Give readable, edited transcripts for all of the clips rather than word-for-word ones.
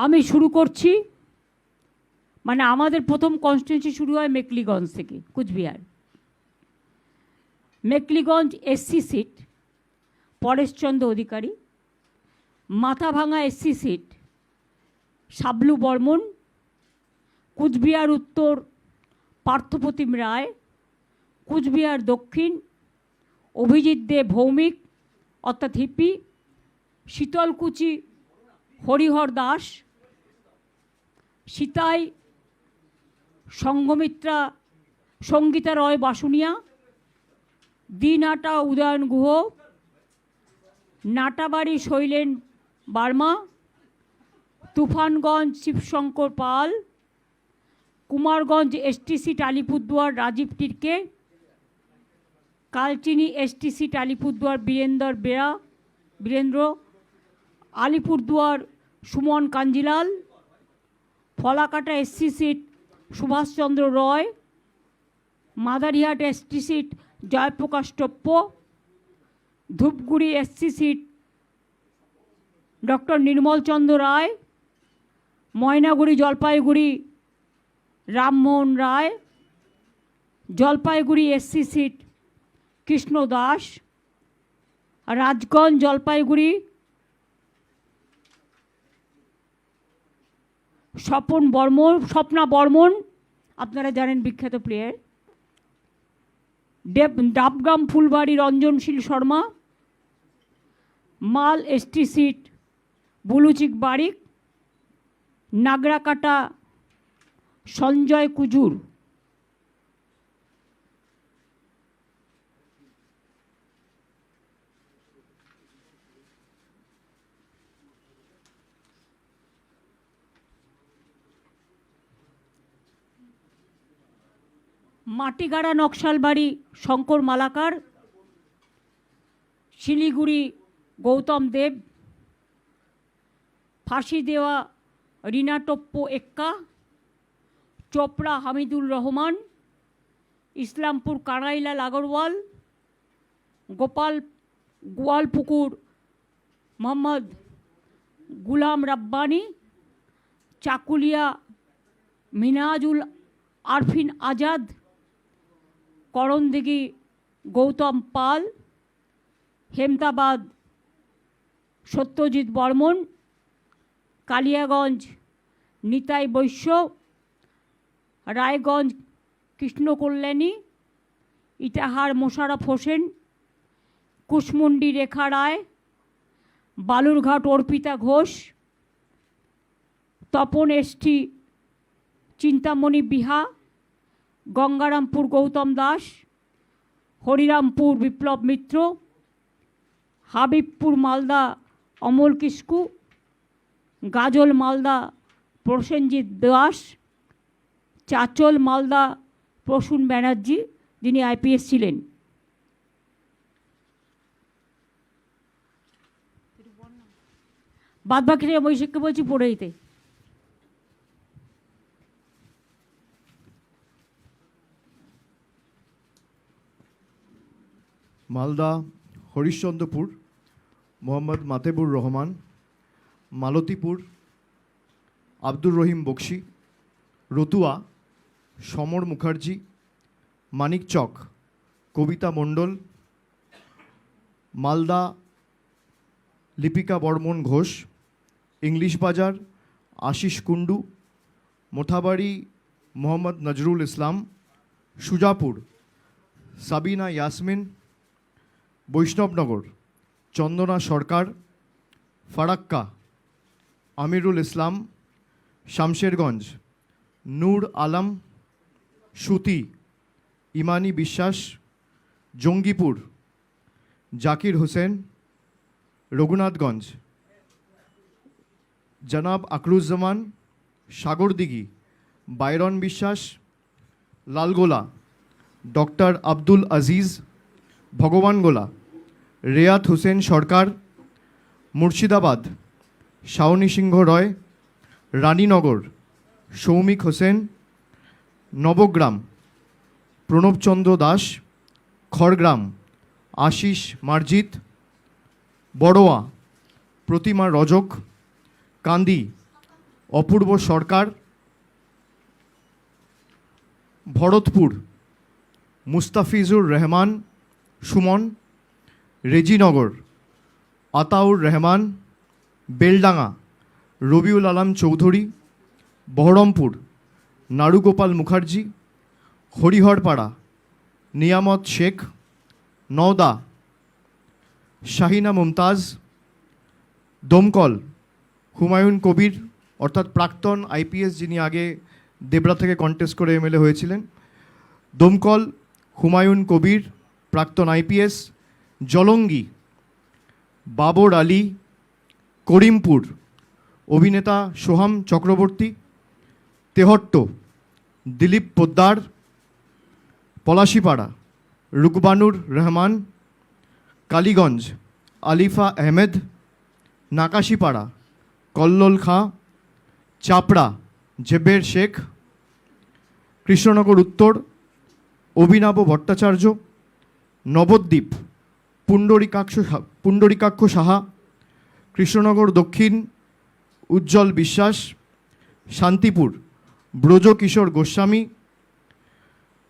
আমি শুরু করছি, মানে আমাদের প্রথম কনস্টিটিউয়েন্সি শুরু হয় মেকলিগঞ্জ থেকে, Coochbehar. Mekliganj SC seat Pareshchandra Adhikari, Mathabhanga SC seat Shablu Barman, Coochbehar উত্তর পার্থপ্রতিম রায়, কুচবিহার দক্ষিণ অভিজিৎ দে ভৌমিক অর্থাৎ Hippy, Sitalkuchi Harihar Das, Sitai Sanghamitra Sangita Roy Basunia, Dinhata Udayan Guha, Natabari Shailen Barma, Tufanganj Shibshankar Pal, Kumarganj ST seat Alipurduar Rajib Tirkey, Kalchini ST seat Alipurduar Birendra, Alipurduar Suman Kanjilal, Falakata SC seat Subhashchandra Roy, Madarihat ST seat Jayprakash Toppo, Dhupguri SC seat doctor Nirmalchandra রায়, ময়নাগুড়ি জলপাইগুড়ি রামমোহন রায়, জলপাইগুড়ি এসসি সিট কৃষ্ণ দাস, রাজগঞ্জ জলপাইগুড়ি স্বপ্না বর্মন, আপনারা জানেন বিখ্যাত প্লেয়ার, ডাবগ্রাম ফুলবাড়ি রঞ্জনশীল শর্মা, মাল এসটি সিট বুলুচিক বারিক, নাগরাকাটা সঞ্জয় কুজুর। মাটিগাড়া নকশালবাড়ি শঙ্কর মালাকার, শিলিগুড়ি গৌতম দেব, ফাঁসি দেওয়া রিনা টপ্প এক্কা, চোপড়া হামিদুর রহমান, ইসলামপুর কানাইলাল আগরওয়াল, গোয়ালপুকুর মোহাম্মদ গুলাম রাব্বানি, চাকুলিয়া মিনাজুল আরফিন আজাদ, করণদিঘি গৌতম পাল, হেমতাবাদ সত্যজিৎ বর্মন, কালিয়াগঞ্জ নিতাই বৈশ্য, রায়গঞ্জ কৃষ্ণকল্যাণী, ইটাহার মোশাররফ হোসেন, কুশমুন্ডি রেখা রায়, বালুরঘাট অর্পিতা ঘোষ, তপন এসটি চিন্তামণি বিহা, গঙ্গারামপুর গৌতম দাস, হরিরামপুর বিপ্লব মিত্র, হাবিবপুর মালদা অমল কিস্কু, গাজল মালদা প্রসেনজিৎ দাস, চাচল মালদা প্রসূন ব্যানার্জি, যিনি আইপিএস ছিলেন। বাদবাকিরা অভিষেককে বলছি পড়ে দিতে। মালদা হরিশ্চন্দ্রপুর মোহাম্মদ মাতেবুর রহমান, মালতীপুর আব্দুর রহিম বক্সি, রতুয়া সমর মুখার্জি, মানিকচক কবিতা মণ্ডল, মালদা লিপিকা বর্মন ঘোষ, ইংলিশ বাজার আশিস কুণ্ডু, মোথাবাড়ি মোহাম্মদ নজরুল ইসলাম, সুজাপুর সাবিনা ইয়াসমিন, বৈষ্ণবনগর চন্দনা সরকার, ফারাক্কা আমিরুল ইসলাম, শামশেরগঞ্জ নূর আলম, সুতি ইমানি বিশ্বাস, জঙ্গিপুর জাকির হোসেন, রঘুনাথগঞ্জ জনাব আকরুজ্জামান, সাগরদিঘি বাইরন বিশ্বাস, লালগোলা ডক্টর আব্দুল আজিজ, ভগবানগোলা রেয়াত হোসেন সরকার, মুর্শিদাবাদ শাওনি সিংহ রয়, রানীনগর সৌমিক হোসেন, নবগ্রাম প্রণবচন্দ্র দাস, খড়গ্রাম আশিস মার্জিত, বড়োয়া প্রতিমা রজক, কান্দি অপূর্ব সরকার, ভরতপুর মুস্তাফিজুর রহমান সুমন, রেজিনগর আতাউর রহমান, বেলডাঙ্গা রবিউল আলম চৌধুরী, বহরমপুর নারুগোপাল মুখার্জি, হরিহরপাড়া নিয়ামত শেখ, নওদা শাহিনা মুমতাজ, দমকল হুমায়ুন কবির অর্থাৎ প্রাক্তন আইপিএস, যিনি আগে দেবরা থেকে কন্টেস্ট করে এমএলএ হয়েছিলেন, দমকল হুমায়ুন কবির প্রাক্তন আইপিএস, জলঙ্গি বাবর আলী, করিমপুর অভিনেতা সোহাম চক্রবর্তী, তেহট্ট দিলীপ পোদ্দার, পলাশিপাড়া রুকবানুর রহমান, কালীগঞ্জ আলিফা আহমেদ, নাকাশিপাড়া কল্লোল খাঁ, চাপড়া জেবের শেখ, কৃষ্ণনগর উত্তর অভিনব ভট্টাচার্য, নবদ্বীপ পুণ্ডরিকাক্ষ সাহা, কৃষ্ণনগর দক্ষিণ উজ্জ্বল বিশ্বাস, শান্তিপুর ব্রজকিশোর গোস্বামী,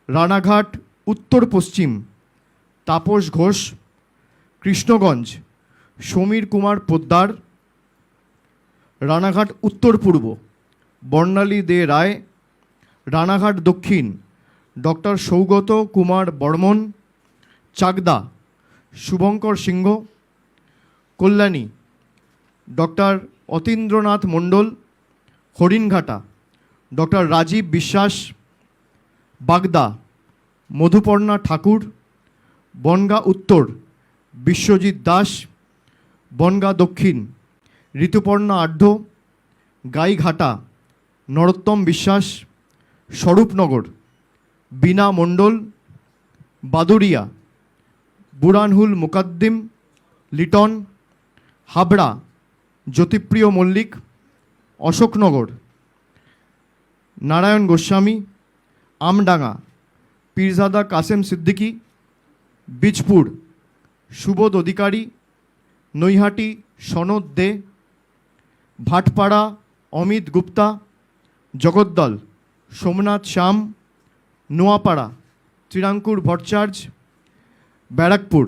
রানাঘাট উত্তর পশ্চিম তাপস ঘোষ, কৃষ্ণগঞ্জ সমীর কুমার পোদ্দার, রানাঘাট উত্তর পূর্ব বর্ণালী দে রায়, রানাঘাট দক্ষিণ ডক্টর সৌগত কুমার বর্মন, চাকদা শুভঙ্কর সিংহ, কল্যাণী ডক্টর অতীন্দ্রনাথ মণ্ডল, হরিণঘাটা ডক্টর রাজীব বিশ্বাস, বাগদা মধুপর্ণা ঠাকুর, বনগাঁ উত্তর বিশ্বজিৎ দাস, বনগাঁ দক্ষিণ ঋতুপর্ণা আঢ্য, গাইঘাটা নরোত্তম বিশ্বাস, স্বরূপনগর বীণা মণ্ডল, বাদুরিয়া বুরানহুল মুকাদ্দিম লিটন, হাবড়া জ্যোতিপ্রিয় মল্লিক, অশোকনগর নারায়ণ গোস্বামী, আমডাঙ্গা পীরজাদা কাসেম সিদ্দিকী, বীজপুর সুবোধ অধিকারী, নৈহাটি সনদ দে, ভাটপাড়া অমিত গুপ্তা, জগদ্দল সোমনাথ শ্যাম, নোয়াপাড়া ত্রিরাঙ্কুর ভট্টাচার্য, ব্যারাকপুর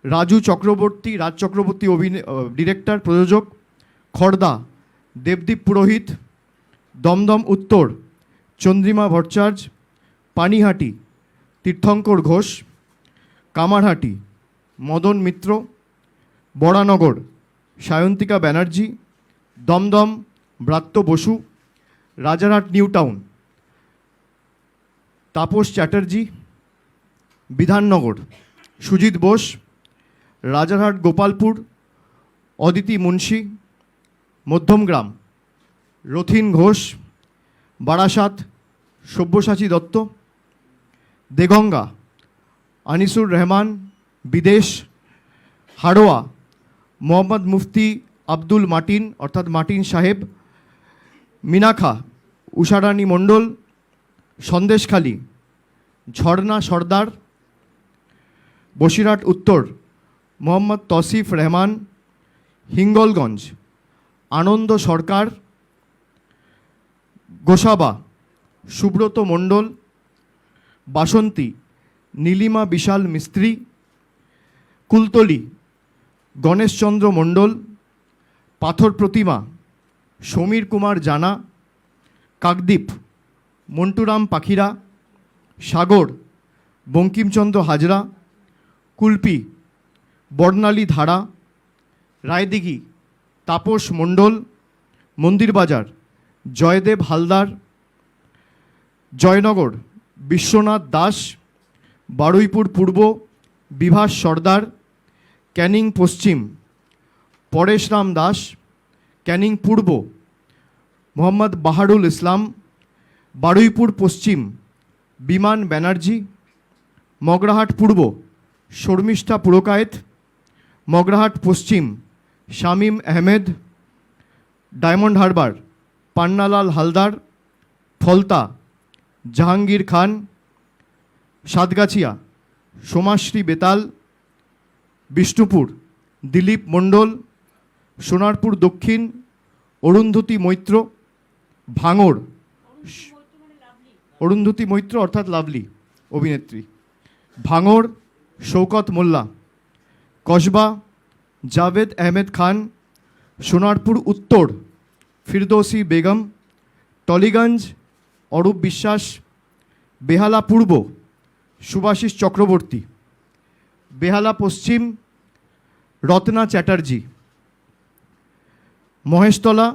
রাজ চক্রবর্তী ডিরেক্টর প্রযোজক, খড়দা দেবদীপ পুরোহিত, দমদম উত্তর চন্দ্রিমা ভট্টাচার্য, পানিহাটি তীর্থঙ্কর ঘোষ, কামারহাটি মদন মিত্র, বরানগর সায়ন্তিকা ব্যানার্জি, দমদম ব্রাত্য বসু, রাজারহাট নিউ টাউন তাপস চ্যাটার্জি, বিধাননগর সুজিত বোস, রাজারহাট গোপালপুর অদিতি মুন্সি, মধ্যমগ্রাম রথিন ঘোষ, বারাসাত সব্যসাচী দত্ত, দেগঙ্গা আনিসুর রহমান, বিদেশ হাড়োয়া মোহাম্মদ মুফতি আব্দুল মাটিন অর্থাৎ মাটিন সাহেব, মিনাখা উষারানী মণ্ডল, সন্দেশখালী ঝর্ণা সর্দার, বসিরহাট উত্তর মোহাম্মদ তসিফ রহমান, হিঙ্গলগঞ্জ আনন্দ সরকার, গোসাবা সুব্রত মণ্ডল, বাসন্তী নীলিমা বিশাল মিস্ত্রি, কুলতলি গণেশচন্দ্র মণ্ডল, পাথর প্রতিমা সমীর কুমার জানা, কাকদ্বীপ মন্টুরাম পাখিরা, সাগর বঙ্কিমচন্দ্র হাজরা, কুলপি বর্ণালী ধারা, রায়দিঘি তাপস মণ্ডল, মন্দিরবাজার জয়দেব হালদার, জয়নগর বিশ্বনাথ দাস, বারুইপুর পূর্ব বিভাস সর্দার, ক্যানিং পশ্চিম পরেশরাম দাস, ক্যানিং পূর্ব মোহাম্মদ বাহারুল ইসলাম, বারুইপুর পশ্চিম বিমান ব্যানার্জি, মগরাহাট পূর্ব শর্মিষ্ঠা পুরকায়েত, মগরাহাট পশ্চিম শামীম আহমেদ, ডায়মন্ড হারবার পান্নালাল হালদার, ফলতা জাহাঙ্গীর খান, সাতগাছিয়া সোমাশ্রী বেতাল, বিষ্ণুপুর দিলীপ মণ্ডল, সোনারপুর দক্ষিণ অরুন্ধতী মৈত্র, ভাঙড়, অরুন্ধতী মৈত্র অর্থাৎ লাভলি অভিনেত্রী, ভাঙড় শৌকত মোল্লা, কসবা জাভেদ আহমেদ খান, সোনারপুর উত্তর ফিরদৌসি বেগম, টলিগঞ্জ অরূপ বিশ্বাস, বেহালা পূর্ব সুভাষিস চক্রবর্তী, বেহালা পশ্চিম রত্না চ্যাটার্জি, মহেশতলা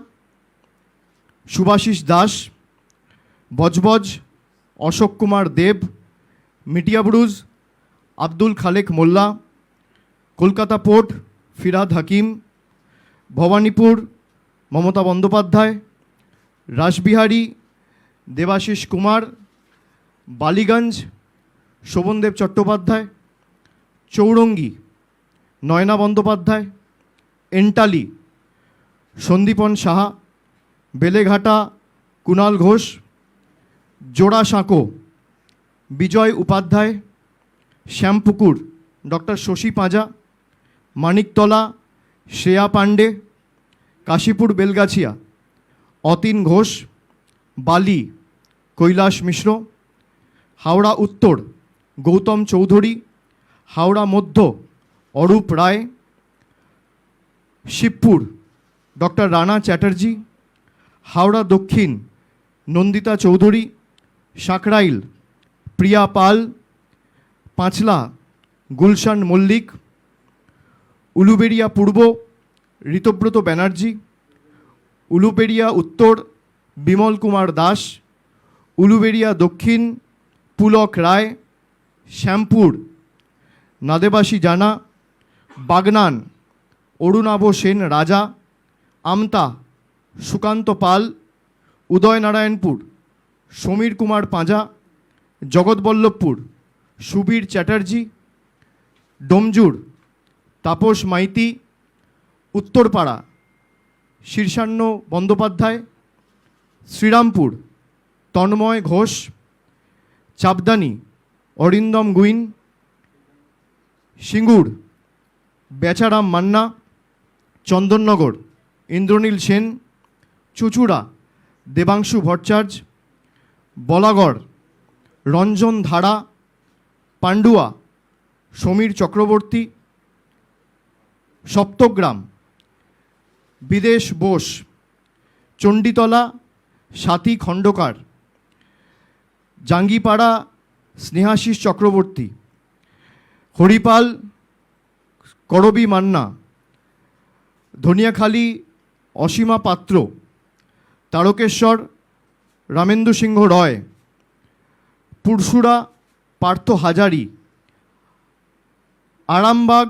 সুভাষিস দাস, বজবজ অশোক কুমার দেব, মিটিয়াবুরুজ আব্দুল খালেক মোল্লা, কলকাতা পোর্ট ফিরহাদ হাকিম, ভবানীপুর মমতা বন্দ্যোপাধ্যায়, রাসবিহারী দেবাশিস কুমার, বালিগঞ্জ শোভনদেব চট্টোপাধ্যায়, চৌরঙ্গি নয়না বন্দ্যোপাধ্যায়, এন্টালি সন্দীপন সাহা, বেলেঘাটা কুণাল ঘোষ, জোড়াসাঁকো বিজয় উপাধ্যায়, শ্যামপুকুর ডক্টর শশী পাঁজা, মানিকতলা শ্রেয়া পাণ্ডে, কাশীপুর বেলগাছিয়া অতীন ঘোষ, বালি কৈলাস মিশ্র, হাওড়া উত্তর গৌতম চৌধুরী, হাওড়া মধ্য অরূপ রায়, শিবপুর ডক্টর রানা চ্যাটার্জি, হাওড়া দক্ষিণ নন্দিতা চৌধুরী, সাকরাইল প্রিয়া পাল, পাঁচলা গুলশান মল্লিক, উলুবেড়িয়া পূর্ব ঋতব্রত ব্যানার্জি, উলুবেড়িয়া উত্তর বিমল কুমার দাস, উলুবেড়িয়া দক্ষিণ পুলক রায়, শ্যামপুর নাদেবাসী জানা, বাগনান অরুণাভ সেন রাজা, আমতা সুকান্ত পাল, উদয়নারায়ণপুর সমীর কুমার পাঁজা, জগৎবল্লভপুর সুবীর চ্যাটার্জি, ডোমজুর তাপস মাইতি, উত্তরপাড়া শীর্ষান্ন বন্দ্যোপাধ্যায়, শ্রীরামপুর তন্ময় ঘোষ, চাপদানি অরিন্দম গুইন, সিঙ্গুর বেচারাম মান্না, চন্দননগর ইন্দ্রনীল সেন, চুচুড়া দেবাংশু ভট্টাচার্য, বলাগড় রঞ্জন ধারা, পান্ডুয়া সমীর চক্রবর্তী, সপ্তগ্রাম বিদেশ বোস, চণ্ডীতলা স্বাতী খণ্ডকার, জাঙ্গিপাড়া স্নেহাশিস চক্রবর্তী, হরিপাল করবী মান্না, ধনিয়াখালী অসীমা পাত্র, তারকেশ্বর রামেন্দু সিংহ রয়, পুরসুরা পার্থ হাজারি, আরামবাগ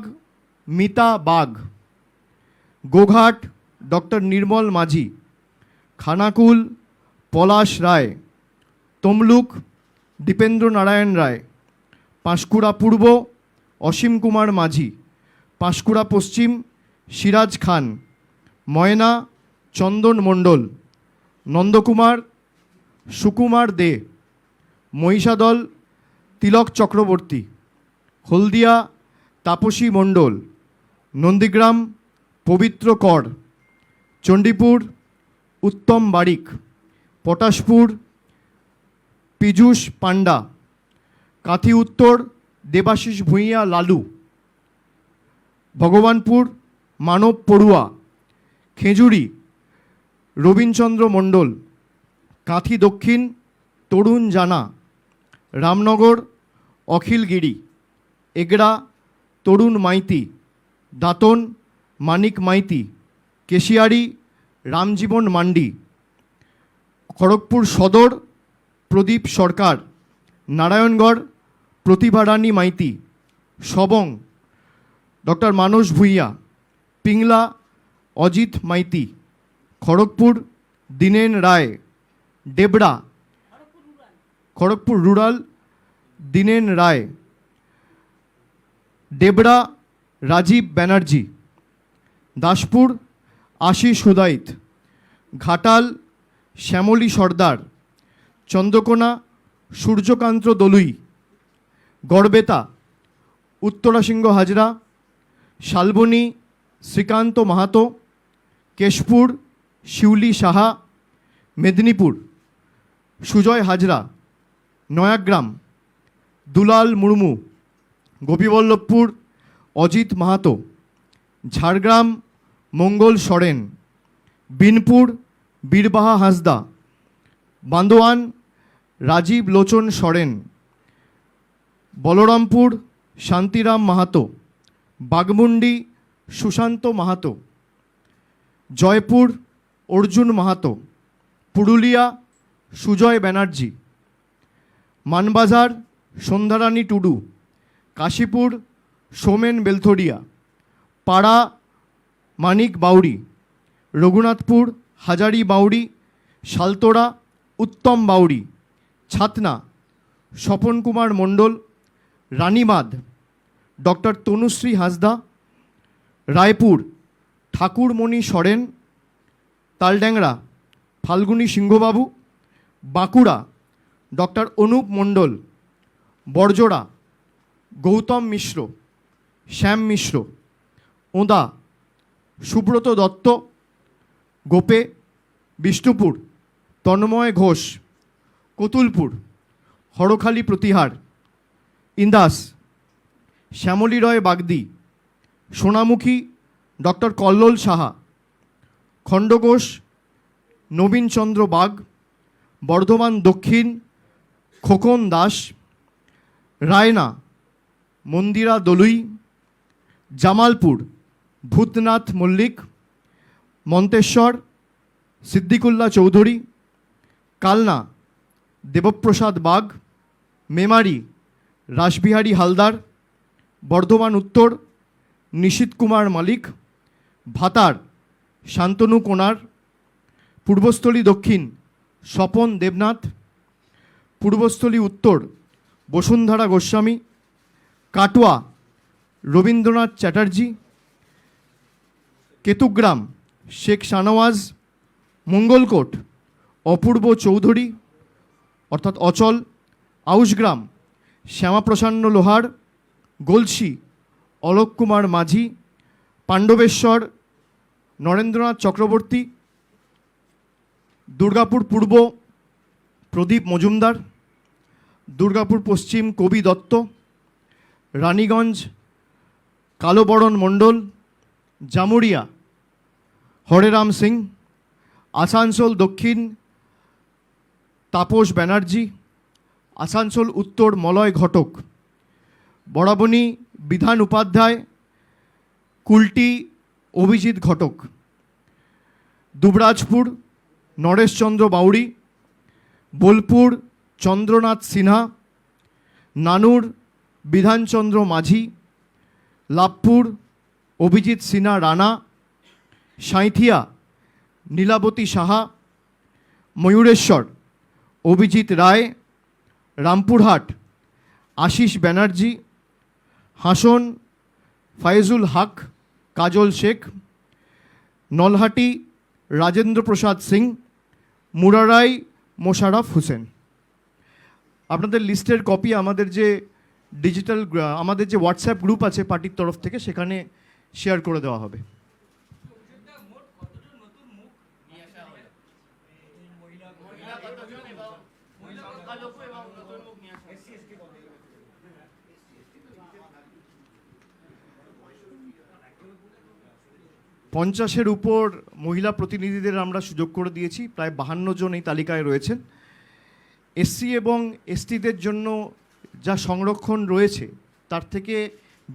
মিতা বাগ, গোঘাট ডক্টর নির্মল মাঝি, খানাকুল পলাশ রায়, তমলুক দীপেন্দ্র নারায়ণ রায়, পাঁশকুড়া পূর্ব অসীম কুমার মাঝি, পাঁশকুড়া পশ্চিম সিরাজ খান, ময়না চন্দন মণ্ডল, নন্দকুমার সুকুমার দে, মহিষাদল তিলক চক্রবর্তী, হলদিয়া তাপসী মণ্ডল, নন্দীগ্রাম পবিত্র কর, চণ্ডীপুর উত্তম বারিক, পটাশপুর পীযূষ পান্ডা, কাঁথি উত্তর দেবাশিস ভূঁইয়া লালু, ভগবানপুর মানব পড়ুয়া, খেজুরি রবীনচন্দ্র মণ্ডল, কাঁথি দক্ষিণ তরুণ জানা, রামনগর অখিল গিরি, এগড়া তরুণ মাইতি, দাঁতন মানিক মাইতি, কেশিয়ারি রামজীবন মান্ডি, খড়গপুর সদর প্রদীপ সরকার, নারায়ণগড় প্রতিভা রানী মাইতি, সবং ডক্টর মানস ভূঁইয়া, পিংলা অজিত মাইতি, খড়গপুর দীনেন রায়, ডেবড়া খড়গপুর রুরাল দীনেন রায়, ডেবড়া রাজীব ব্যানার্জি, দাসপুর আশিস হুদাইত, ঘাটাল শ্যামলী সর্দার, চন্দ্রকোনা সূর্যকান্ত দলুই, গড়বেতা উত্তরাসিংহ হাজরা, শালবনী শ্রীকান্ত মাহাতো, কেশপুর শিউলি সাহা মেদিনীপুর, সুজয় হাজরা নয়াগ্রাম, দুলাল মুর্মু গোপীবল্লভপুর, অজিত মাহাতো, ঝাড়গ্রাম মঙ্গল সরেন, বিনপুর বীরবাহা হাঁসদা, বান্দোয়ান রাজীব লোচন সরেন, বলরামপুর শান্তিরাম মাহাতো, বাগমুন্ডি সুশান্ত মাহাতো, জয়পুর অর্জুন মাহাতো, পুরুলিয়া সুজয় ব্যানার্জি, মানবাজার সন্ধ্যারানী টুডু, কাশীপুর সোমেন বেলথরিয়া, পাড়া মানিক বাউরি, রঘুনাথপুর হাজারি বাউরি, শালতোড়া উত্তম বাউরি, ছাতনা স্বপন কুমার মণ্ডল, রানীমাদ ডক্টর তনুশ্রী হাঁসদা, রায়পুর ঠাকুরমণি সরেন, তালড্যাংরা ফাল্গুনী সিংহবাবু, বাঁকুড়া ডক্টর অনুপ মণ্ডল, বড়জোড়া গৌতম মিশ্র, শ্যাম মিশ্র, ওঁদা সুব্রত দত্ত, গোপে বিষ্ণুপুর তন্ময় ঘোষ, কতুলপুর হরখালি প্রতিহার, ইন্দাস শ্যামলী রয় বাগদি, সোনামুখী ডক্টর কল্লোল সাহা, খণ্ডঘোষ নবীনচন্দ্র বাগ, বর্ধমান দক্ষিণ খোকন দাস, রায়না মন্দিরা দলুই, জামালপুর ভূতনাথ মল্লিক, মন্তেশ্বর সিদ্দিকুল্লাহ চৌধুরী, কালনা দেবপ্রসাদ বাগ, মেমারি রাসবিহারী হালদার, বর্ধমান উত্তর নিশীত কুমার মালিক, ভাতার শান্তনু কোনার, পূর্বস্থলী দক্ষিণ স্বপন দেবনাথ, পূর্বস্থলী উত্তর বসুন্ধরা গোস্বামী, কাটোয়া রবীন্দ্রনাথ চ্যাটার্জি, কেতুগ্রাম শেখ শানওয়াজ, মঙ্গলকোট অপূর্ব চৌধুরী অর্থাৎ অচল, আউশগ্রাম শ্যামাপ্রসন্ন লোহার, গলসি অলোক কুমার মাঝি, পাণ্ডবেশ্বর নরেন্দ্রনাথ চক্রবর্তী, দুর্গাপুর পূর্ব প্রদীপ মজুমদার, দুর্গাপুর পশ্চিম কবি দত্ত, রানীগঞ্জ কালোবরণ মণ্ডল, জামুরিয়া হরেরাম সিং, আসানসোল দক্ষিণ তাপস ব্যানার্জি, আসানসোল উত্তর মলয় ঘটক, বরাবনী বিধান উপাধ্যায়, কুলটি অভিজিৎ ঘটক, দুবরাজপুর নরেশচন্দ্র বাউরি, বোলপুর চন্দ্রনাথ সিনহা, নানুর বিধানচন্দ্র মাঝি, লাভপুর অভিজিৎ সিনহা রানা, সাঁইথিয়া নীলাবতী সাহা, ময়ূরেশ্বর অভিজিৎ রায়, রামপুরহাট আশিস ব্যানার্জি, হাসন ফায়েজুল হক কাজল শেখ, নলহাটি রাজেন্দ্র প্রসাদ সিং, মুরারাই মোশাররফ হোসেন। আপনাদের লিস্টের কপি আমাদের যে ডিজিটাল আমাদের যে হোয়াটসঅ্যাপ গ্রুপ আছে পার্টির তরফ থেকে সেখানে শেয়ার করে দেওয়া হবে। পঞ্চাশের উপর মহিলা প্রতিনিধিদের আমরা সুযোগ করে দিয়েছি, প্রায় 52 জন এই তালিকায় রয়েছেন। এসসি এবং এসটিদের জন্য যা সংরক্ষণ রয়েছে তার থেকে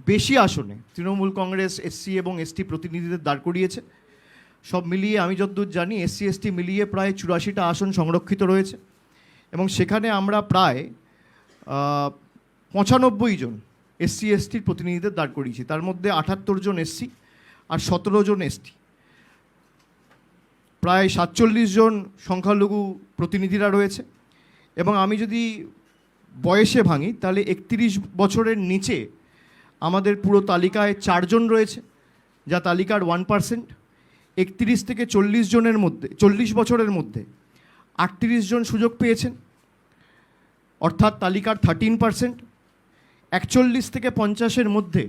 বেশি আসনে তৃণমূল কংগ্রেস এসসি এবং এসটি প্রতিনিধিদের দাঁড় করিয়েছে। সব মিলিয়ে আমি যতদূর জানি এসসি এসটি মিলিয়ে প্রায় 84টা আসন সংরক্ষিত রয়েছে এবং সেখানে আমরা প্রায় 95 জন এসসি এসটির প্রতিনিধিদের দাঁড় করিয়েছি। তার মধ্যে 78 জন এসসি আর 17 জন এসটি, প্রায় 47 জন সংখ্যালঘু প্রতিনিধিরা রয়েছে। এবং আমি যদি বয়সে ভাঙি তাহলে 31 বছরের নিচে আমাদের পুরো তালিকায় 4 জন রয়েছে, যা তালিকার 1%। 31 থেকে 40 জনের মধ্যে 40 বছরের মধ্যে 38 জন সুযোগ পেয়েছেন, অর্থাৎ তালিকার 13%। 41 থেকে 50-এর মধ্যে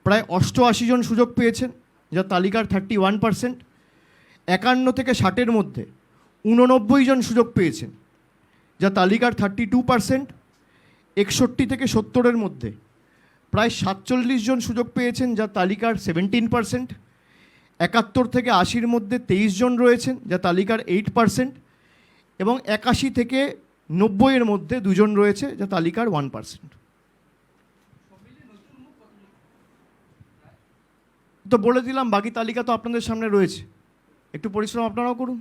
প্রায় 88 জন সুযোগ পেয়েছেন, যা তালিকার 31%। 51 থেকে 60-এর মধ্যে 89 জন সুযোগ পেয়েছেন, যা তালিকার 32%। 61 থেকে 70-এর মধ্যে প্রায় 47 জন সুযোগ পেয়েছেন, যা তালিকার 17%। 71 থেকে 80-র মধ্যে 23 জন রয়েছেন, যা তালিকার 8%। এবং 81 থেকে 90-এর মধ্যে 2 জন রয়েছে, যা তালিকার 1%। তো বলে দিলাম, বাকি তালিকা তো আপনাদের সামনে রয়েছে, একটু পরিশ্রম আপনারাও করুন।